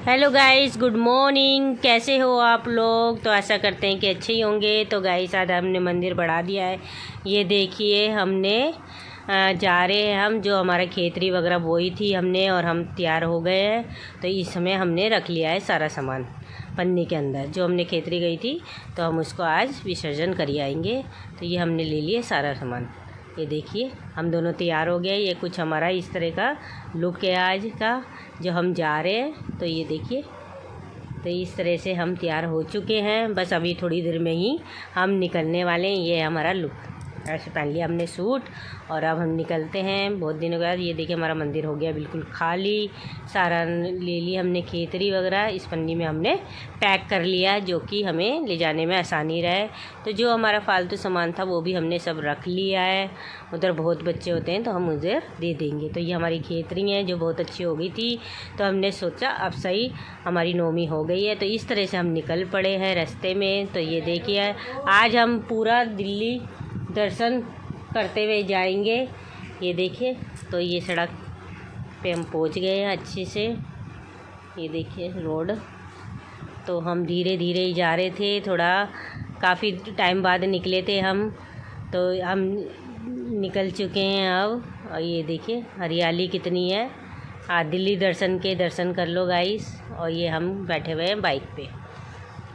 Hello guys, good morning. कैसे हो आप लोग? तो आशा करते हैं कि अच्छे ही होंगे। तो गाइस, आज हमने मंदिर बढ़ा दिया है। ये देखिए, हमने जा रहे हैं हम, जो हमारा खेतरी वगैरह बोई थी हमने, और हम तैयार हो गए हैं। तो इस समय हमने रख लिया है सारा सामान पन्नी के अंदर। जो हमने खेतरी गई थी तो हम उसको आज विसर्जन कर आएंगे। तो ये हमने ले लिए सारा सामान। ये देखिए, हम दोनों तैयार हो गए। ये कुछ हमारा इस तरह का लुक है आज का, जो हम जा रहे हैं। तो ये देखिए, तो इस तरह से हम तैयार हो चुके हैं। बस अभी थोड़ी देर में ही हम निकलने वाले हैं। ये हमारा लुक। ऐसे पहन लिया हमने सूट, और अब हम निकलते हैं बहुत दिनों के बाद। ये देखिए, हमारा मंदिर हो गया बिल्कुल खाली। सारा ले लिया हमने खेतरी वगैरह, इस पन्नी में हमने पैक कर लिया, जो कि हमें ले जाने में आसानी रहे। तो जो हमारा फालतू सामान था वो भी हमने सब रख लिया है। उधर बहुत बच्चे होते हैं तो हम उधर दे देंगे। तो ये हमारी खेतरी है जो बहुत अच्छी हो गई थी। तो हमने सोचा अब सही हमारी नौमी हो गई है। तो इस तरह से हम निकल पड़े हैं रास्ते में। तो ये देखिए, आज हम पूरा दिल्ली दर्शन करते हुए जाएंगे। ये देखिए, तो ये सड़क पे हम पहुंच गए हैं अच्छे से। ये देखिए रोड। तो हम धीरे धीरे ही जा रहे थे, थोड़ा काफ़ी टाइम बाद निकले थे हम। तो हम निकल चुके हैं अब। और ये देखिए हरियाली कितनी है। आज दिल्ली दर्शन के दर्शन कर लो गाइस। और ये हम बैठे हुए हैं बाइक पे।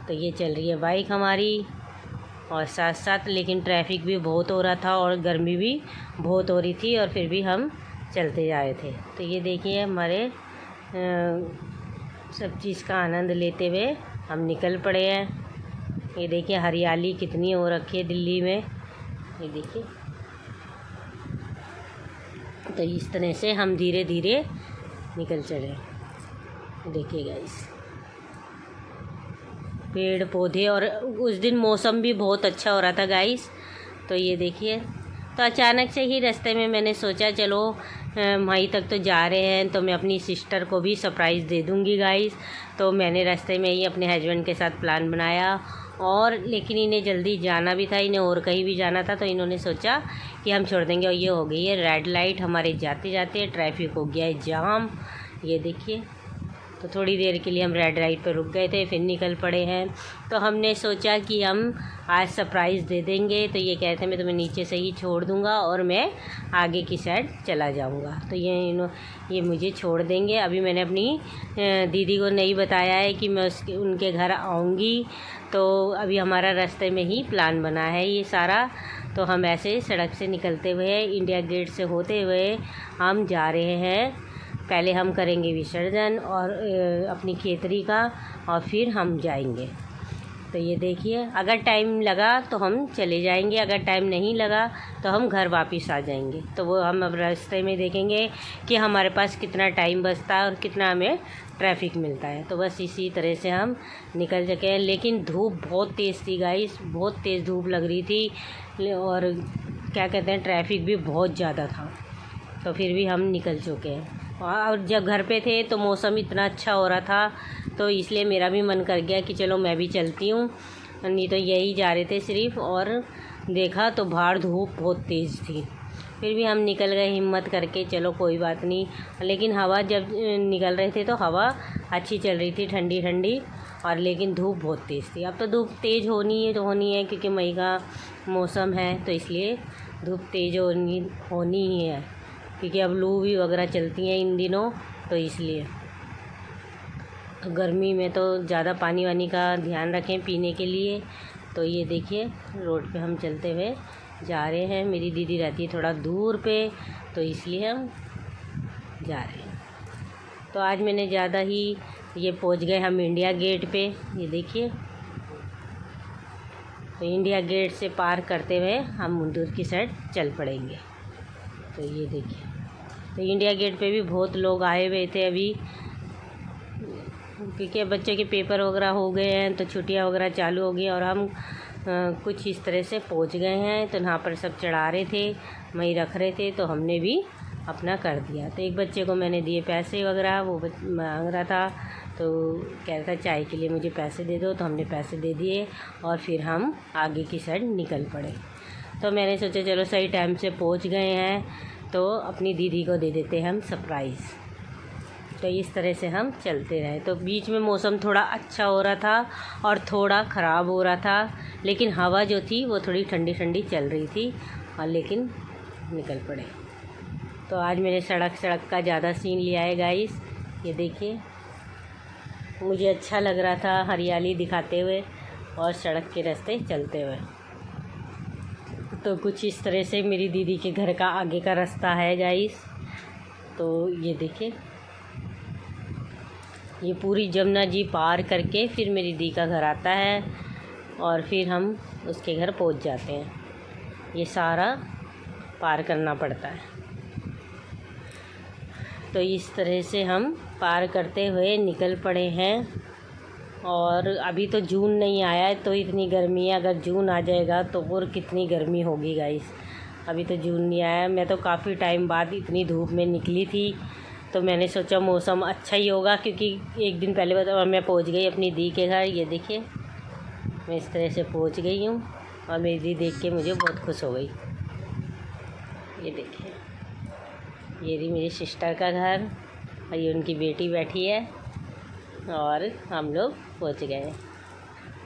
तो ये चल रही है बाइक हमारी, और साथ साथ लेकिन ट्रैफिक भी बहुत हो रहा था और गर्मी भी बहुत हो रही थी, और फिर भी हम चलते जा रहे थे। तो ये देखिए, हमारे सब चीज़ का आनंद लेते हुए हम निकल पड़े हैं। ये देखिए हरियाली कितनी हो रखी है दिल्ली में। ये देखिए, तो इस तरह से हम धीरे धीरे निकल चले। देखिए गाइस, पेड़ पौधे, और उस दिन मौसम भी बहुत अच्छा हो रहा था गाइस। तो ये देखिए, तो अचानक से ही रास्ते में मैंने सोचा चलो वहीं तक तो जा रहे हैं, तो मैं अपनी सिस्टर को भी सरप्राइज़ दे दूँगी गाइस। तो मैंने रास्ते में ही अपने हस्बैंड के साथ प्लान बनाया, और लेकिन इन्हें जल्दी जाना भी था, इन्हें और कहीं भी जाना था। तो इन्होंने सोचा कि हम छोड़ देंगे। और ये हो गई है रेड लाइट हमारे जाते जाते। ट्रैफिक हो गया है जाम। ये देखिए, तो थोड़ी देर के लिए हम रेड लाइट पर रुक गए थे, फिर निकल पड़े हैं। तो हमने सोचा कि हम आज सरप्राइज़ दे देंगे। तो ये कहते हैं मैं तुम्हें नीचे से ही छोड़ दूंगा और मैं आगे की साइड चला जाऊंगा। तो ये मुझे छोड़ देंगे। अभी मैंने अपनी दीदी को नहीं बताया है कि मैं उनके घर आऊँगी। तो अभी हमारा रास्ते में ही प्लान बना है ये सारा। तो हम ऐसे सड़क से निकलते हुए इंडिया गेट से होते हुए हम जा रहे हैं। पहले हम करेंगे विसर्जन और अपनी खेतरी का, और फिर हम जाएंगे। तो ये देखिए, अगर टाइम लगा तो हम चले जाएंगे, अगर टाइम नहीं लगा तो हम घर वापस आ जाएंगे। तो वो हम अब रास्ते में देखेंगे कि हमारे पास कितना टाइम बचता है और कितना हमें ट्रैफिक मिलता है। तो बस इसी तरह से हम निकल सके हैं। लेकिन धूप बहुत तेज़ थी गाइस, बहुत तेज़ धूप लग रही थी, और क्या कहते हैं, ट्रैफिक भी बहुत ज़्यादा था। तो फिर भी हम निकल चुके हैं। और जब घर पे थे तो मौसम इतना अच्छा हो रहा था, तो इसलिए मेरा भी मन कर गया कि चलो मैं भी चलती हूँ। नहीं तो यही जा रहे थे सिर्फ, और देखा तो बाहर धूप बहुत तेज़ थी। फिर भी हम निकल गए हिम्मत करके, चलो कोई बात नहीं। लेकिन हवा जब निकल रहे थे तो हवा अच्छी चल रही थी, ठंडी ठंडी, और लेकिन धूप बहुत तेज़ थी। अब तो धूप तेज़ होनी है तो होनी है, क्योंकि मई का मौसम है, तो इसलिए धूप तेज़ होनी ही है, क्योंकि अब लू भी वगैरह चलती हैं इन दिनों। तो इसलिए तो गर्मी में तो ज़्यादा पानी वानी का ध्यान रखें पीने के लिए। तो ये देखिए, रोड पे हम चलते हुए जा रहे हैं। मेरी दीदी रहती है थोड़ा दूर पे, तो इसलिए हम जा रहे हैं। तो आज मैंने ज़्यादा ही ये पहुंच गए हम इंडिया गेट पे। ये देखिए, तो इंडिया गेट से पार करते हुए हम मुंदूर की साइड चल पड़ेंगे। तो ये देखिए, तो इंडिया गेट पे भी बहुत लोग आए हुए थे अभी, क्योंकि बच्चों के पेपर वगैरह हो गए हैं, तो छुट्टियां वगैरह चालू हो गई, और हम कुछ इस तरह से पहुंच गए हैं। तो यहाँ पर सब चढ़ा रहे थे, वहीं रख रहे थे, तो हमने भी अपना कर दिया। तो एक बच्चे को मैंने दिए पैसे वगैरह, वो मांग रहा था, तो कह रहा था चाय के लिए मुझे पैसे दे दो। तो हमने पैसे दे दिए, और फिर हम आगे की साइड निकल पड़े। तो मैंने सोचा चलो सही टाइम से पहुंच गए हैं, तो अपनी दीदी को दे देते हैं हम सरप्राइज़। तो इस तरह से हम चलते रहे। तो बीच में मौसम थोड़ा अच्छा हो रहा था और थोड़ा ख़राब हो रहा था, लेकिन हवा जो थी वो थोड़ी ठंडी ठंडी चल रही थी, और लेकिन निकल पड़े। तो आज मैंने सड़क का ज़्यादा सीन लिया है गाइस। ये देखिए, मुझे अच्छा लग रहा था हरियाली दिखाते हुए और सड़क के रास्ते चलते हुए। तो कुछ इस तरह से मेरी दीदी के घर का आगे का रास्ता है गाइस। तो ये देखिए, ये पूरी जमुना जी पार करके फिर मेरी दी का घर आता है और फिर हम उसके घर पहुंच जाते हैं। ये सारा पार करना पड़ता है। तो इस तरह से हम पार करते हुए निकल पड़े हैं। और अभी तो जून नहीं आया है तो इतनी गर्मी है, अगर जून आ जाएगा तो और कितनी गर्मी होगी गाइस। अभी तो जून नहीं आया। मैं तो काफ़ी टाइम बाद इतनी धूप में निकली थी, तो मैंने सोचा मौसम अच्छा ही होगा, क्योंकि एक दिन पहले और मैं पहुंच गई अपनी दी के घर। ये देखिए, मैं इस तरह से पहुंच गई हूँ और मेरी दी देख के मुझे बहुत खुश हो गई। ये देखिए, ये रही मेरी सिस्टर का घर और ये उनकी बेटी बैठी है और हम लोग पहुंच गए।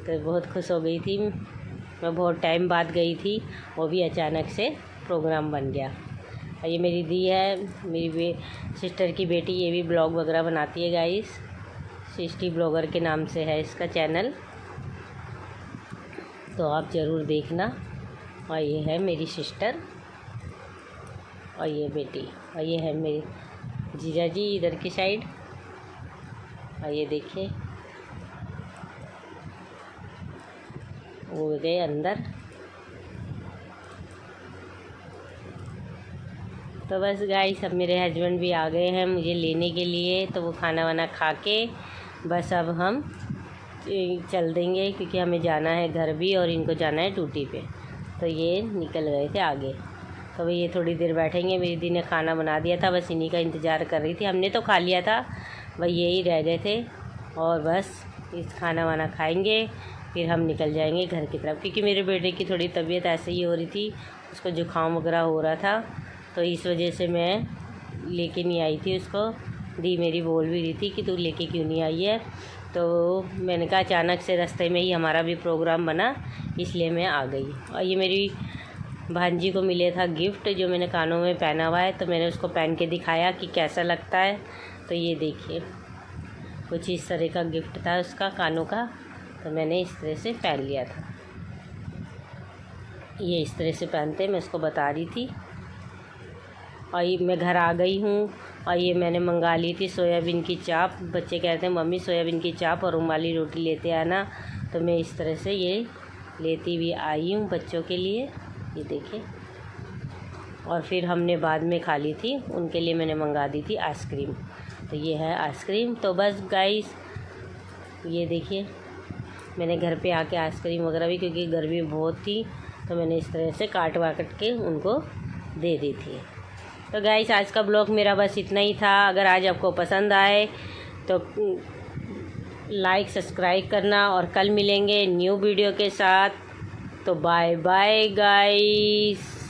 तो बहुत खुश हो गई थी मैं, बहुत टाइम बाद गई थी, वो भी अचानक से प्रोग्राम बन गया। और ये मेरी दी है, मेरी सिस्टर की बेटी, ये भी ब्लॉग वगैरह बनाती है गाइस। सृष्टि ब्लॉगर के नाम से है इसका चैनल, तो आप ज़रूर देखना। और ये है मेरी सिस्टर और ये बेटी, और ये है मेरी जीजा जी इधर की साइड। और ये देखिए, वो गए अंदर। तो बस गाइस, अब मेरे हस्बैंड भी आ गए हैं मुझे लेने के लिए। तो वो खाना वाना खा के बस अब हम चल देंगे, क्योंकि हमें जाना है घर भी और इनको जाना है ड्यूटी पे। तो ये निकल गए थे आगे। तो भाई ये थोड़ी देर बैठेंगे। मेरी दी ने खाना बना दिया था, बस इन्हीं का इंतज़ार कर रही थी। हमने तो खा लिया था, वही यही रह गए थे। और बस इस खाना वाना खाएंगे फिर हम निकल जाएंगे घर की तरफ, क्योंकि मेरे बेटे की थोड़ी तबीयत ऐसे ही हो रही थी, उसको जुकाम वगैरह हो रहा था। तो इस वजह से मैं लेके नहीं आई थी उसको। दी मेरी बोल भी रही थी कि तू लेके क्यों नहीं आई है। तो मैंने कहा अचानक से रास्ते में ही हमारा भी प्रोग्राम बना, इसलिए मैं आ गई। और ये मेरी भांजी को मिले था गिफ्ट, जो मैंने कानों में पहना हुआ है। तो मैंने उसको पहन के दिखाया कि कैसा लगता है। तो ये देखिए, कुछ इस तरह का गिफ्ट था उसका कानों का, तो मैंने इस तरह से पहन लिया था। ये इस तरह से पहनते, मैं उसको बता रही थी। और ये मैं घर आ गई हूँ। और ये मैंने मंगा ली थी सोयाबीन की चाप। बच्चे कहते हैं मम्मी सोयाबीन की चाप और रुमाली रोटी लेते आना, तो मैं इस तरह से ये लेती हुई आई हूँ बच्चों के लिए। ये देखिए, और फिर हमने बाद में खा ली थी, उनके लिए मैंने मंगा दी थी आइसक्रीम। तो ये है आइसक्रीम। तो बस गाइस, ये देखिए, मैंने घर पे आके आइसक्रीम वगैरह भी, क्योंकि गर्मी बहुत थी, तो मैंने इस तरह से काट के उनको दे दी थी। तो गाइस, आज का ब्लॉग मेरा बस इतना ही था। अगर आज आपको पसंद आए तो लाइक सब्सक्राइब करना, और कल मिलेंगे न्यू वीडियो के साथ। तो बाय बाय गाइस।